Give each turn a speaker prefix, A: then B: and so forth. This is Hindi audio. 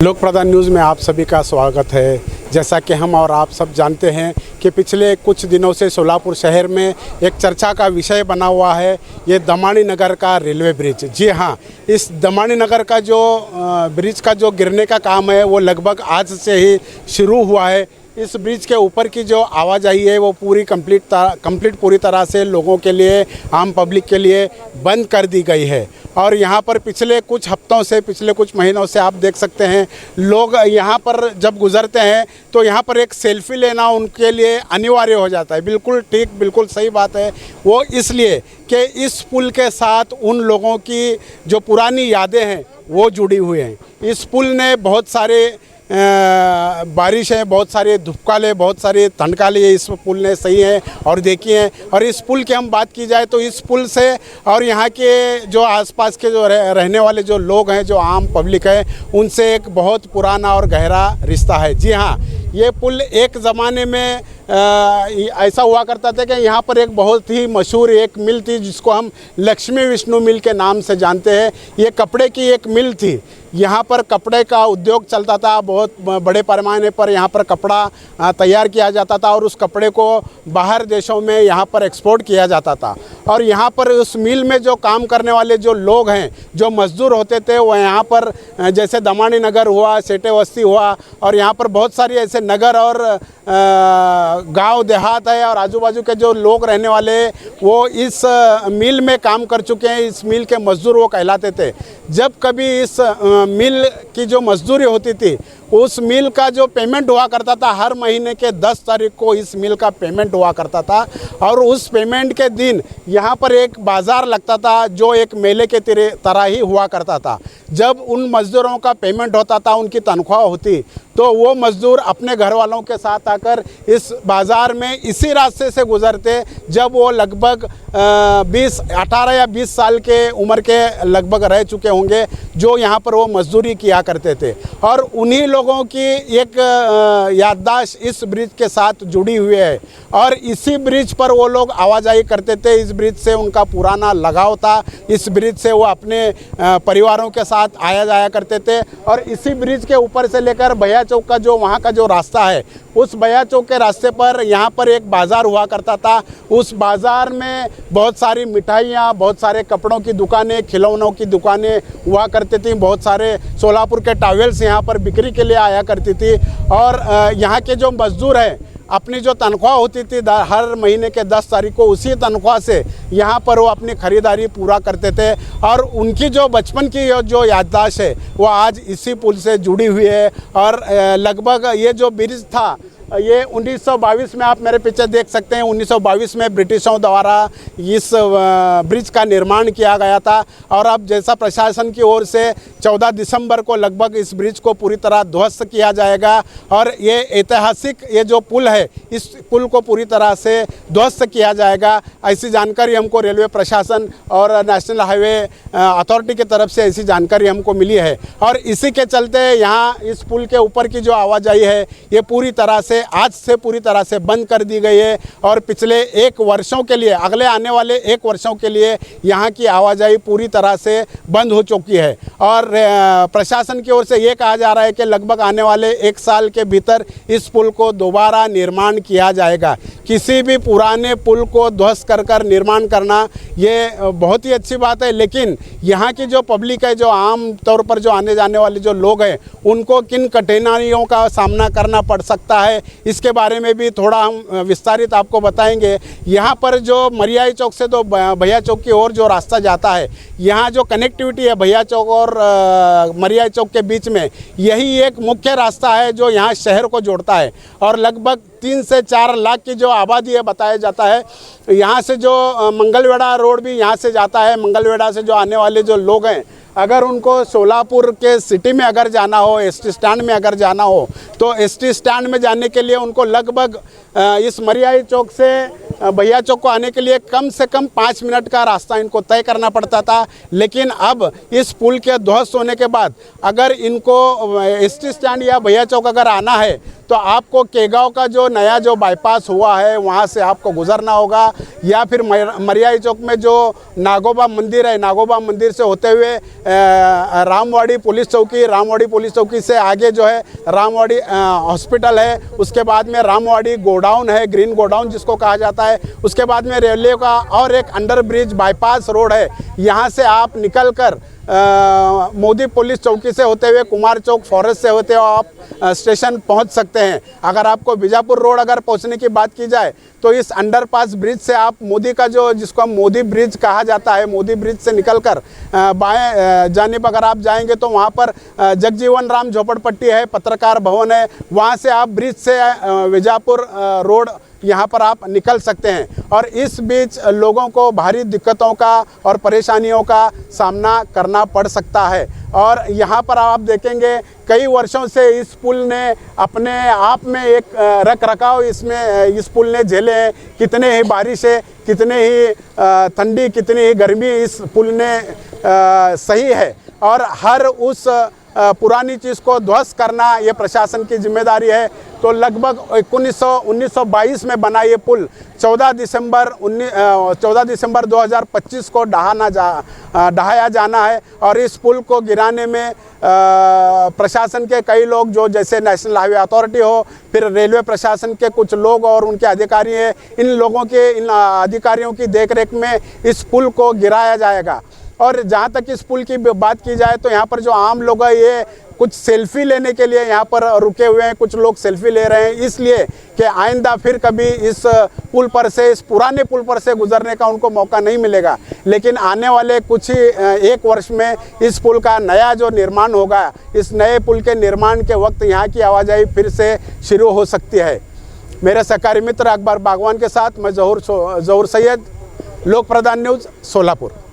A: लोक प्रधान न्यूज़ में आप सभी का स्वागत है। जैसा कि हम और आप सब जानते हैं कि पिछले कुछ दिनों से सोलापुर शहर में एक चर्चा का विषय बना हुआ है ये दमानी नगर का रेलवे ब्रिज। जी हाँ, इस दमानी नगर का जो ब्रिज का जो गिरने का काम है वो लगभग आज से ही शुरू हुआ है। इस ब्रिज के ऊपर की जो आवाजाही है वो पूरी कंप्लीट पूरी तरह से लोगों के लिए, आम पब्लिक के लिए बंद कर दी गई है। और यहाँ पर पिछले कुछ हफ्तों से, पिछले कुछ महीनों से आप देख सकते हैं लोग यहाँ पर जब गुज़रते हैं तो यहाँ पर एक सेल्फ़ी लेना उनके लिए अनिवार्य हो जाता है। बिल्कुल ठीक, बिल्कुल सही बात है। वो इसलिए कि इस पुल के साथ उन लोगों की जो पुरानी यादें हैं वो जुड़ी हुई हैं। इस पुल ने बहुत सारे बारिशें, बहुत सारे धूपकाले, बहुत सारे ठंडकाले इस पुल ने सही है और देखी हैं। और इस पुल की हम बात की जाए तो इस पुल से और यहाँ के जो आसपास के जो रहने वाले जो लोग हैं, जो आम पब्लिक है, उनसे एक बहुत पुराना और गहरा रिश्ता है। जी हाँ, ये पुल एक ज़माने में ऐसा हुआ करता था कि यहाँ पर एक बहुत ही मशहूर एक मिल थी जिसको हम लक्ष्मी विष्णु मिल के नाम से जानते हैं। ये कपड़े की एक मिल थी। यहाँ पर कपड़े का उद्योग चलता था, बहुत बड़े पैमाने पर यहाँ पर कपड़ा तैयार किया जाता था और उस कपड़े को बाहर देशों में यहाँ पर एक्सपोर्ट किया जाता था। और यहाँ पर उस मिल में जो काम करने वाले जो लोग हैं, जो मज़दूर होते थे, वो यहाँ पर जैसे दमानी नगर हुआ, सेठे बस्ती हुआ और यहाँ पर बहुत सारी ऐसे नगर और गांव देहात है और आजू बाजू के जो लोग रहने वाले वो इस मिल में काम कर चुके हैं। इस मिल के मज़दूर वो कहलाते थे। जब कभी इस मिल की जो मजदूरी होती थी, उस मिल का जो पेमेंट हुआ करता था, हर महीने के 10 तारीख को इस मिल का पेमेंट हुआ करता था। और उस पेमेंट के दिन यहाँ पर एक बाज़ार लगता था जो एक मेले के तरह ही हुआ करता था। जब उन मज़दूरों का पेमेंट होता था, उनकी तनख्वाह होती, तो वो मज़दूर अपने घर वालों के साथ आकर इस बाज़ार में इसी रास्ते से गुज़रते जब वो लगभग 18 या 20 साल के उम्र के लगभग रह चुके होंगे, जो यहाँ पर वो मजदूरी किया करते थे। और उन्हीं लोगों की एक याददाश्त इस ब्रिज के साथ जुड़ी हुई है और इसी ब्रिज पर वो लोग आवाजाही करते थे। इस ब्रिज से उनका पुराना लगाव था। इस ब्रिज से वो अपने परिवारों के साथ आया जाया करते थे। और इसी ब्रिज के ऊपर से लेकर भैया चौक का जो वहाँ का जो रास्ता है, उस भैया चौक के रास्ते पर यहाँ पर एक बाज़ार हुआ करता था। उस बाज़ार में बहुत सारी मिठाइयाँ, बहुत सारे कपड़ों की दुकानें, खिलौनों की दुकानें हुआ करती थी। बहुत सारे सोलापुर के टॉवेल्स यहाँ पर बिक्री के लिए आया करती थी। और यहाँ के जो मज़दूर हैं, अपनी जो तनख्वाह होती थी हर महीने के 10 तारीख को, उसी तनख्वाह से यहाँ पर वो अपनी ख़रीदारी पूरा करते थे। और उनकी जो बचपन की जो याददाश्त है वो आज इसी पुल से जुड़ी हुई है। और लगभग ये जो ब्रिज था ये 1922 में, आप मेरे पीछे देख सकते हैं, 1922 में ब्रिटिशों द्वारा इस ब्रिज का निर्माण किया गया था। और अब जैसा प्रशासन की ओर से 14 दिसंबर को लगभग इस ब्रिज को पूरी तरह ध्वस्त किया जाएगा। और ये ऐतिहासिक ये जो पुल है, इस पुल को पूरी तरह से ध्वस्त किया जाएगा। ऐसी जानकारी हमको रेलवे प्रशासन और नेशनल हाईवे अथॉरिटी की तरफ से ऐसी जानकारी हमको मिली है। और इसी के चलते यहाँ इस पुल के ऊपर की जो आवाजाही है ये पूरी तरह से आज से पूरी तरह से बंद कर दी गई है। और पिछले 1 वर्षों के लिए, अगले आने वाले 1 वर्षों के लिए यहाँ की आवाजाही पूरी तरह से बंद हो चुकी है। और प्रशासन की ओर से ये कहा जा रहा है कि लगभग आने वाले 1 साल के भीतर इस पुल को दोबारा निर्माण किया जाएगा। किसी भी पुराने पुल को ध्वस्त कर निर्माण करना ये बहुत ही अच्छी बात है, लेकिन यहाँ की जो पब्लिक है, जो आम तौर पर जो आने जाने वाले जो लोग हैं, उनको किन कठिनाइयों का सामना करना पड़ सकता है, इसके बारे में भी थोड़ा हम विस्तारित आपको बताएंगे। यहाँ पर जो मरियाई चौक से तो भैया चौक की ओर जो रास्ता जाता है, यहाँ जो कनेक्टिविटी है भैया चौक और मरियाई चौक के बीच में, यही एक मुख्य रास्ता है जो यहाँ शहर को जोड़ता है। और लगभग 3 से 4 लाख की जो आबादी है बताया जाता है। यहाँ से जो मंगलवेढ़ा रोड भी यहाँ से जाता है। मंगलवेढ़ा से जो आने वाले जो लोग हैं, अगर उनको सोलापुर के सिटी में अगर जाना हो, एसटी स्टैंड में अगर जाना हो, तो एसटी स्टैंड में जाने के लिए उनको लगभग इस मरियाई चौक से भैया चौक को आने के लिए कम से कम 5 मिनट का रास्ता इनको तय करना पड़ता था। लेकिन अब इस पुल के ध्वस्त होने के बाद अगर इनको एसटी स्टैंड या भैया चौक अगर आना है तो आपको केगांव का जो नया जो बाईपास हुआ है वहाँ से आपको गुजरना होगा, या फिर मरियाई चौक में जो नागोबा मंदिर है, नागोबा मंदिर से होते हुए रामवाड़ी पुलिस चौकी से आगे जो है रामवाड़ी हॉस्पिटल है, उसके बाद में रामवाड़ी गोडाउन है, ग्रीन गोडाउन जिसको कहा जाता है, उसके बाद में रेलवे का और एक अंडर ब्रिज बाईपास रोड है। यहाँ से आप निकल कर मोदी पुलिस चौकी से होते हुए कुमार चौक फॉरेस्ट से होते हुए आप स्टेशन पहुंच सकते हैं। अगर आपको बीजापुर रोड अगर पहुंचने की बात की जाए तो इस अंडरपास ब्रिज से आप मोदी का जिसको हम मोदी ब्रिज कहा जाता है, मोदी ब्रिज से निकलकर बाएं जानिब अगर आप जाएंगे तो वहां पर जगजीवन राम झोपड़पट्टी है, पत्रकार भवन है, वहां से आप ब्रिज से बीजापुर रोड यहाँ पर आप निकल सकते हैं। और इस बीच लोगों को भारी दिक्कतों का और परेशानियों का सामना करना पड़ सकता है। और यहाँ पर आप देखेंगे कई वर्षों से इस पुल ने अपने आप में एक रख रखाव इस पुल ने झेले हैं। कितने ही बारिश है, कितने ही ठंडी, कितनी ही गर्मी इस पुल ने सही है। और हर उस पुरानी चीज़ को ध्वस्त करना ये प्रशासन की जिम्मेदारी है। तो लगभग 1922 में बना ये पुल 14 दिसंबर 2025 को ढहाया जाना है। और इस पुल को गिराने में प्रशासन के कई लोग जो जैसे नेशनल हाईवे अथॉरिटी हो, फिर रेलवे प्रशासन के कुछ लोग और उनके अधिकारी हैं, इन अधिकारियों की देखरेख में इस पुल को गिराया जाएगा। और जहाँ तक इस पुल की बात की जाए तो यहाँ पर जो आम लोग हैं ये कुछ सेल्फी लेने के लिए यहाँ पर रुके हुए हैं। कुछ लोग सेल्फी ले रहे हैं इसलिए कि आइंदा फिर कभी इस पुल पर से, इस पुराने पुल पर से गुजरने का उनको मौका नहीं मिलेगा। लेकिन आने वाले कुछ ही एक वर्ष में इस पुल का नया जो निर्माण होगा, इस नए पुल के निर्माण के वक्त यहाँ की आवाजाही फिर से शुरू हो सकती है। मेरे सहकारी मित्र अकबर बागवान के साथ मैं जहूर सैयद, लोक प्रधान न्यूज़, सोलापुर।